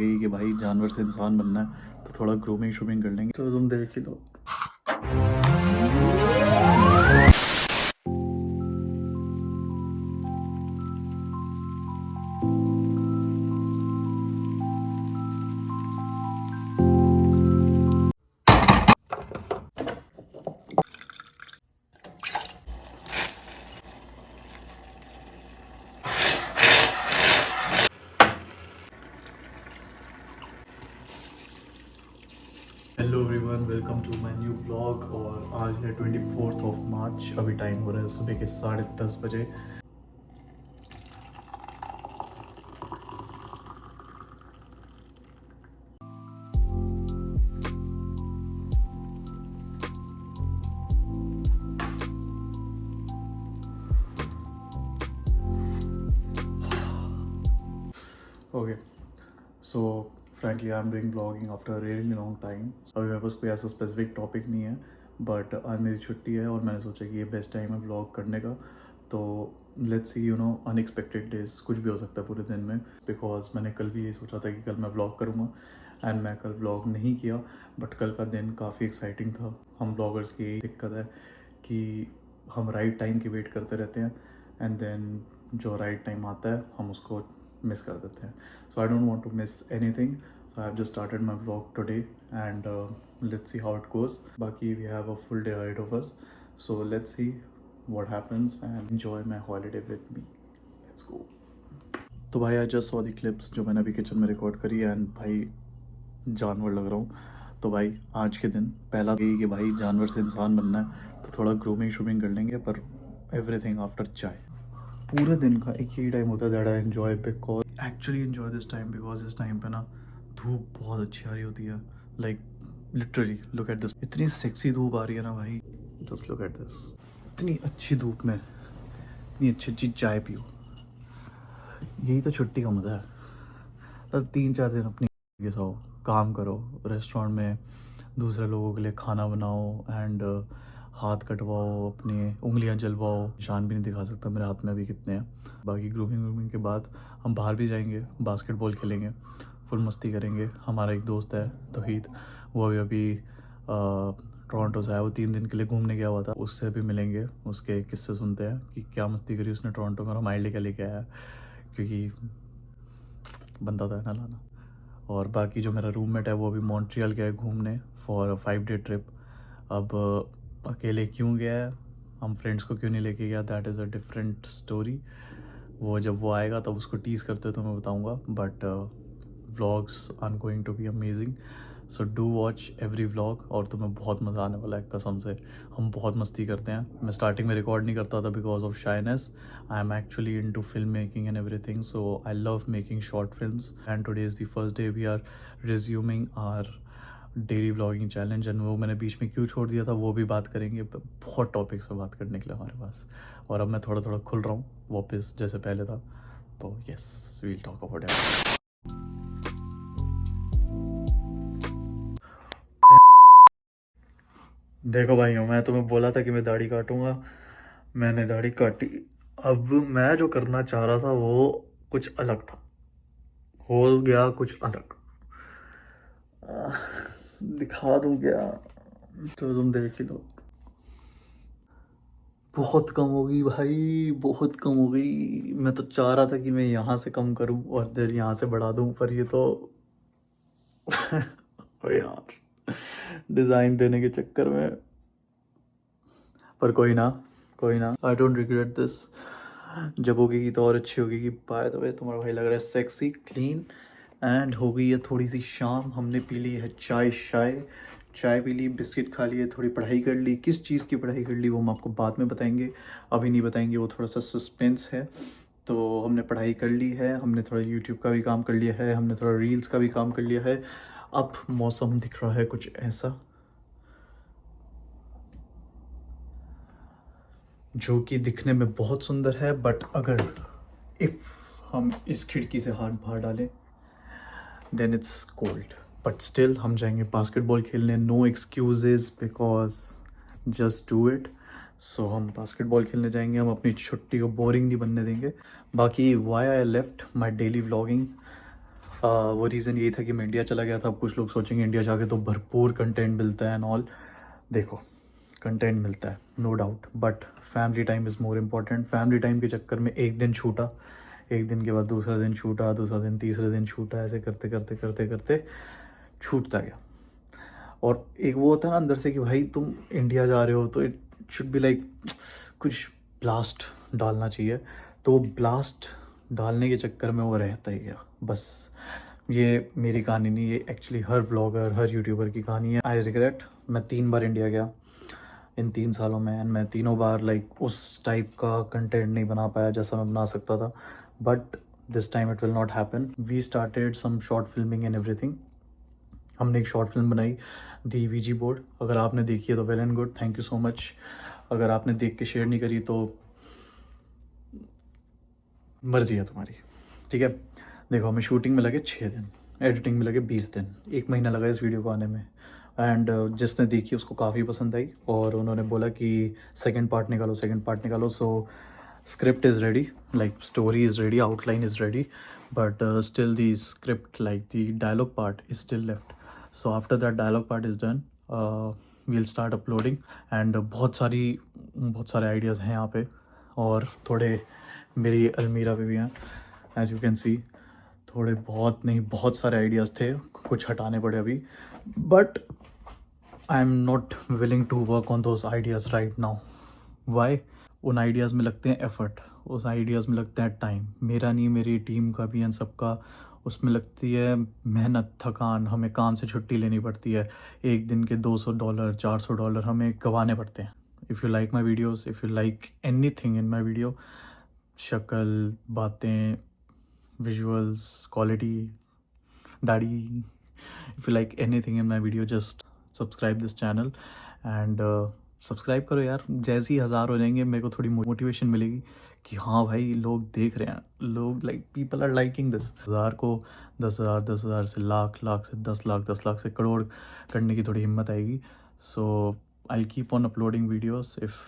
यही कि भाई जानवर से इंसान बनना है तो थोड़ा ग्रूमिंग शूमिंग कर लेंगे। तो तुम देख ही लो। Hello everyone, welcome to my new vlog. और आज है 24 ऑफ मार्च। अभी टाइम हो रहा है सुबह के 10:30 बजे। Okay, so frankly I am doing blogging after a really long time. अभी मेरे पास कोई ऐसा स्पेसिफिक टॉपिक नहीं है, बट आज मेरी छुट्टी है और मैंने सोचा कि ये बेस्ट टाइम है व्लॉग करने का। तो लेट्स सी, अनएक्सपेक्टेड डेज कुछ भी हो सकता है पूरे दिन में। बिकॉज मैंने कल भी ये सोचा था कि कल मैं व्लॉग करूँगा एंड मैं कल व्लॉग नहीं किया। बट कल का दिन काफ़ी एक्साइटिंग था। हम व्लॉगर्स की यही दिक्कत है कि हम राइट टाइम की वेट करते रहते हैं एंड देन जो राइट टाइम आता है हम उसको मिस कर देते हैं। So I don't want to miss anything. So I've just started my vlog today and let's see how it goes. Baki, we have a full day ahead of us. So let's see what happens and enjoy my holiday with me. Let's go. तो भाई, I just saw the clips जो मैंने अभी kitchen में record करी and भाई जानवर लग रहा हूँ। तो भाई आज के दिन पहला यही कि भाई जानवर से इंसान बनना है तो थोड़ा ग्रूमिंग शूमिंग कर लेंगे, पर एवरीथिंग आफ्टर चाय। पूरे दिन का एक ही टाइम होता है that I enjoy, because actually enjoy this time because इस टाइम पे ना धूप बहुत अच्छी आ रही होती है। Like literally look at this, इतनी सेक्सी धूप आ रही है ना भाई। जस्ट लुक एट दिस, इतनी अच्छी धूप में इतनी अच्छी अच्छी चाय पियो। यही तो छुट्टी का मज़ा है। तब 3-4 दिन अपनी के साथ काम करो, रेस्टोरेंट में दूसरे लोगों के लिए खाना बनाओ एंड हाथ कटवाओ, अपनी उंगलियां जलवाओ। निशान भी नहीं दिखा सकता मेरे हाथ में अभी कितने हैं। बाकी ग्रूमिंग व्रूमिंग के बाद हम बाहर भी जाएंगे, बास्केटबॉल खेलेंगे, फुल मस्ती करेंगे। हमारा एक दोस्त है तौहीद, वो अभी टोरंटो से आया। वो 3 दिन के लिए घूमने गया हुआ था, उससे भी मिलेंगे, उसके किस्से सुनते हैं कि क्या मस्ती करी उसने टोरंटो में और हमारे लिए क्या लेके आया, क्योंकि बनता था ना लाना। और बाकी जो मेरा रूममेट है वो अभी मॉन्ट्रियल गया है घूमने फॉर 5 डे ट्रिप। अब अकेले क्यों गया है, हम फ्रेंड्स को क्यों नहीं लेके गया, that is a different story. वो जब वो आएगा तब उसको टीज़ करते तो मैं बताऊंगा। But vlogs are going to be amazing, so do watch every vlog और तुम्हें बहुत मज़ा आने वाला है कसम से। हम बहुत मस्ती करते हैं। मैं स्टार्टिंग में रिकॉर्ड नहीं करता था because of shyness. I am actually into film making and everything, so I love making short films and today is the first day we are resuming our daily vlogging challenge. And वो मैंने बीच में क्यों छोड़ दिया था वो भी बात करेंगे। बहुत टॉपिक्स पर बात करने के लिए हमारे पास, और अब मैं थोड़ा थोड़ा खुल रहा हूँ वापस जैसे पहले था। तो yes, we'll talk about it. देखो भाइयों, मैं तुम्हें बोला था कि मैं दाढ़ी काटूंगा, मैंने दाढ़ी काटी। अब मैं जो करना चाह रहा था वो कुछ अलग था, हो गया कुछ अलग। दिखा दूं क्या? तो तुम देख ही लो। बहुत कम हो गई भाई, बहुत कम हो गई। मैं तो चाह रहा था कि मैं यहाँ से कम करूं और फिर यहाँ से बढ़ा दूं, पर ये तो ओ यार, डिज़ाइन देने के चक्कर में। पर कोई ना, कोई ना, आई डोंट रिग्रेट दिस। जब होगी तो और अच्छी होगी। बाय द वे, तुम्हारा भाई लग रहा है सेक्सी, क्लीन। एंड हो गई है थोड़ी सी शाम, हमने पी ली है चाय, चाय पी ली, बिस्किट खा लिए, थोड़ी पढ़ाई कर ली। किस चीज़ की पढ़ाई कर ली वो हम आपको बाद में बताएंगे, अभी नहीं बताएंगे, वो थोड़ा सा सस्पेंस है। तो हमने पढ़ाई कर ली है, हमने थोड़ा यूट्यूब का भी काम कर लिया है, हमने थोड़ा रील्स का भी काम कर लिया है। अब मौसम दिख रहा है कुछ ऐसा जो कि दिखने में बहुत सुंदर है, बट अगर इफ़ हम इस खिड़की से हाथ बाहर डालें then it's cold. But still हम जाएंगे बास्केटबॉल खेलने, no excuses, because just do it. So हम बास्केटबॉल खेलने जाएंगे, हम अपनी छुट्टी को बोरिंग नहीं बनने देंगे। बाकी why I left my daily vlogging, वो रीज़न यही था कि मैं इंडिया चला गया था। अब कुछ लोग सोचेंगे इंडिया जाके तो भरपूर कंटेंट मिलता है एंड ऑल। देखो, कंटेंट मिलता है no doubt, but family time is more important. Family time के चक्कर में एक दिन छूटा, एक दिन के बाद दूसरा दिन छूटा, दूसरा दिन तीसरा दिन छूटा, ऐसे करते करते करते करते छूटता गया। और एक वो होता है ना अंदर से कि भाई तुम इंडिया जा रहे हो तो इट शुड बी लाइक कुछ ब्लास्ट डालना चाहिए। तो ब्लास्ट डालने के चक्कर में वो रहता ही गया बस। ये मेरी कहानी नहीं, ये एक्चुअली हर व्लॉगर हर यूट्यूबर की कहानी है। आई रिग्रेट, मैं 3 बार इंडिया गया इन 3 सालों में एंड मैं तीनों बार लाइक उस टाइप का कंटेंट नहीं बना पाया जैसा मैं बना सकता था। But this time it will not happen. We started some short filming and everything. हमने एक शॉर्ट फिल्म बनाई दी वीजी बोर्ड। अगर आपने देखी है तो well and good, thank you so much. अगर आपने देख के शेयर नहीं करी तो मर्जी है तुम्हारी, ठीक है। देखो, हमें शूटिंग में लगे 6 दिन, एडिटिंग में लगे 20 दिन, 1 महीना लगा इस वीडियो को आने में। एंड जिसने देखी उसको काफ़ी पसंद आई और उन्होंने बोला कि सेकंड पार्ट निकालो, सेकंड पार्ट निकालो। So script is ready, like story is ready, outline is ready, but still the script like the dialogue part is still left. So after that dialogue part is done, we'll start uploading. And बहुत सारे ideas हैं यहाँ पे और थोड़े मेरी अलमीरा पे भी हैं, एज यू कैन सी। थोड़े बहुत नहीं, बहुत सारे आइडियाज़ थे, कुछ हटाने पड़े अभी, but I am not willing to work on those ideas right now. Why? उन आइडियाज़ में लगते हैं एफर्ट, उस आइडियाज़ में लगता है टाइम, मेरा नहीं मेरी टीम का भी एंड सबका। उसमें लगती है मेहनत, थकान, हमें काम से छुट्टी लेनी पड़ती है। एक दिन के $200 $400 हमें गंवाने पड़ते हैं। If you like my videos, if you like any thing in my video, शक्ल, बातें, विजुअल्स, क्वालिटी, दाढ़ी, if you like anything in my video, just subscribe this channel and subscribe करो यार। जैसे ही 1000 हो जाएंगे मेरे को थोड़ी मोटिवेशन मिलेगी कि हाँ भाई लोग देख रहे हैं, लोग like people are liking this. 1000 को 10,000, 10,000 से लाख, लाख से 10 लाख, 10 लाख से करोड़ करने की थोड़ी हिम्मत आएगी। So I keep on uploading videos. If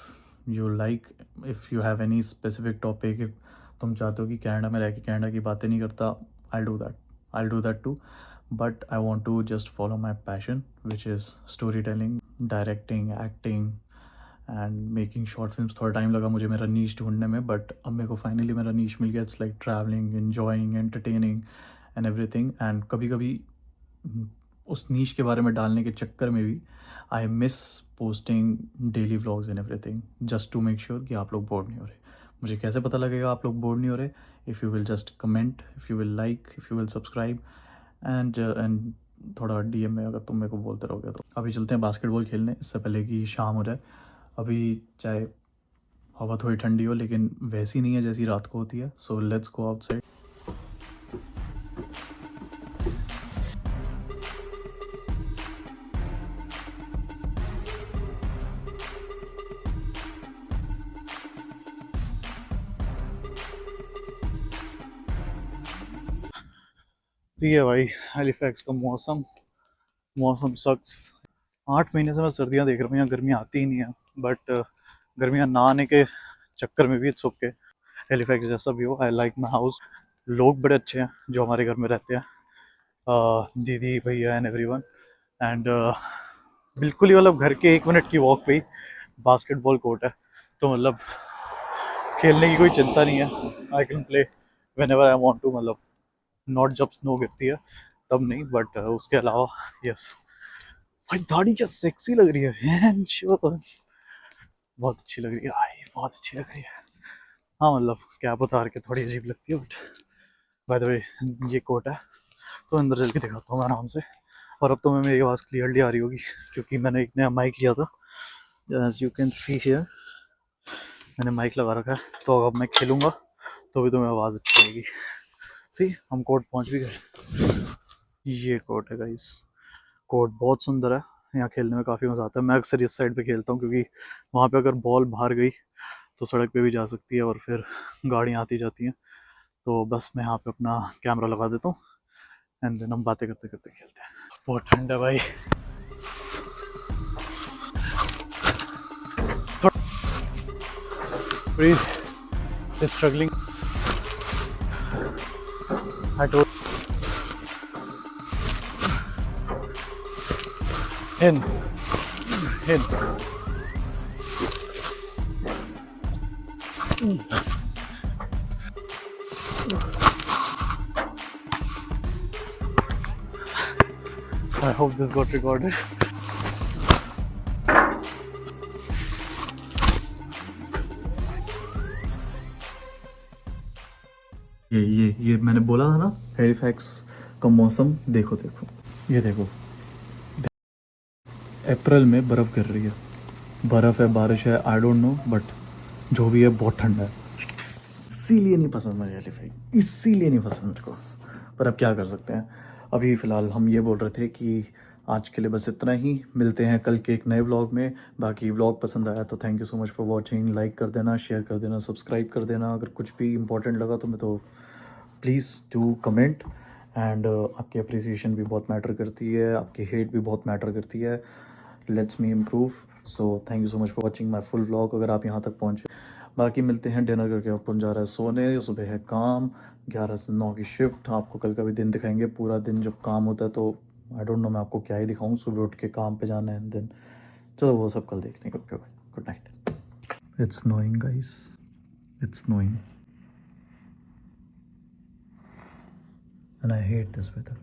you like, if you have any specific topic, if तुम चाहते हो कि कनाडा में रह के कनाडा की बातें नहीं करता, I do that too. But I want to just follow my passion, which is storytelling, directing, acting and making short films. थोड़ा टाइम लगा मुझे मेरा नीश ढूंढने में, बट अब मेरे को फाइनली मेरा नीश मिल गया। It's like travelling, enjoying, entertaining and everything. And कभी कभी उस नीश के बारे में डालने के चक्कर में भी I miss posting daily vlogs and everything, just to make sure कि आप लोग बोर नहीं हो रहे। मुझे कैसे पता लगेगा आप लोग बोर नहीं हो रहे? If you will just comment, if you will like, if you will subscribe and थोड़ा डीएम में अगर तुम मेरे को बोलते रहोगे तो। अभी चलते हैं बास्केटबॉल खेलने, इससे पहले कि शाम हो जाए। अभी चाहे हवा थोड़ी ठंडी हो लेकिन वैसी नहीं है जैसी रात को होती है। So let's go outside. तो ये भाई हैलिफैक्स का मौसम सक्स। 8 महीने से मैं सर्दियाँ देख रहा हूँ, यहाँ गर्मियाँ आती ही नहीं है। बट गर्मियाँ ना आने के चक्कर में भी इट्स ओके। हैलिफैक्स जैसा भी हो, आई लाइक माई हाउस। लोग बड़े अच्छे हैं जो हमारे घर में रहते हैं, दीदी, भैया एंड एवरीवन। एंड बिल्कुल ही मतलब घर के 1 मिनट की वॉक पे ही बास्केटबॉल कोर्ट है। तो मतलब खेलने की कोई चिंता नहीं है। I can play whenever I want to, मतलब नॉट जब स्नो गिरती है तब नहीं, बट उसके अलावा यस। भाई दाढ़ी क्या सेक्सी लग रही है, बहुत अच्छी लग रही है भाई, बहुत अच्छी लग रही है। हाँ मतलब कैप उतार के थोड़ी अजीब लगती है, बट बाय द वे ये कोट है। तो अंदर चल के दिखाता हूँ आराम से। और अब तो मैं मेरी आवाज़ क्लियरली आ रही होगी क्योंकि मैंने एक नया माइक लिया था। As you can see here, मैंने माइक लगा रखा है। तो अब मैं खेलूँगा तो भी तुम्हें आवाज़ अच्छी आएगी। सी, हम कोर्ट पहुँच भी गए। ये कोर्ट है गाइस, कोर्ट बहुत सुंदर है, यहाँ खेलने में काफ़ी मज़ा आता है। मैं अक्सर इस साइड पे खेलता हूँ क्योंकि वहाँ पे अगर बॉल बाहर गई तो सड़क पे भी जा सकती है और फिर गाड़ियाँ आती जाती हैं। तो बस मैं यहाँ पे अपना कैमरा लगा देता हूँ एंड देन हम बातें करते करते खेलते हैं। बहुत ठंड है भाई। Breathe is struggling. I told Hin. Hin. I hope this got recorded. ये मैंने बोला था ना, हैलिफैक्स का मौसम देखो देखो, ये देखो, अप्रैल में बर्फ़ गिर रही है, बर्फ़ है, बारिश है, आई डोंट नो, बट जो भी है बहुत ठंडा है। इसीलिए नहीं पसंद मुझे हैलिफैक्स, इसीलिए नहीं पसंद मेरे को, पर अब क्या कर सकते हैं। अभी फ़िलहाल हम ये बोल रहे थे कि आज के लिए बस इतना ही, मिलते हैं कल के एक नए व्लॉग में। बाकी व्लॉग पसंद आया तो thank you so much for watching, like कर देना, शेयर कर देना, सब्सक्राइब कर देना। अगर कुछ भी इंपॉर्टेंट लगा तो मैं तो प्लीज़ डू कमेंट, एंड आपकी अप्रिसिएशन भी बहुत मैटर करती है, आपकी हेट भी बहुत मैटर करती है, let's me improve. So thank you so much for watching my full vlog, अगर आप यहाँ तक पहुँचे। बाकी मिलते हैं, डिनर करके अपन जा रहा है सोने, सुबह है काम, 11 से 9 की शिफ्ट। आपको कल का भी दिन दिखाएंगे, पूरा दिन जब काम होता है तो आई डोंट नो मैं आपको क्या ही दिखाऊँ, सुबह उठ के काम पे जाना है दिन, चलो वो सब कल देख लेंगे। Okay bye, good night. It's snowing guys, it's snowing and I hate this weather.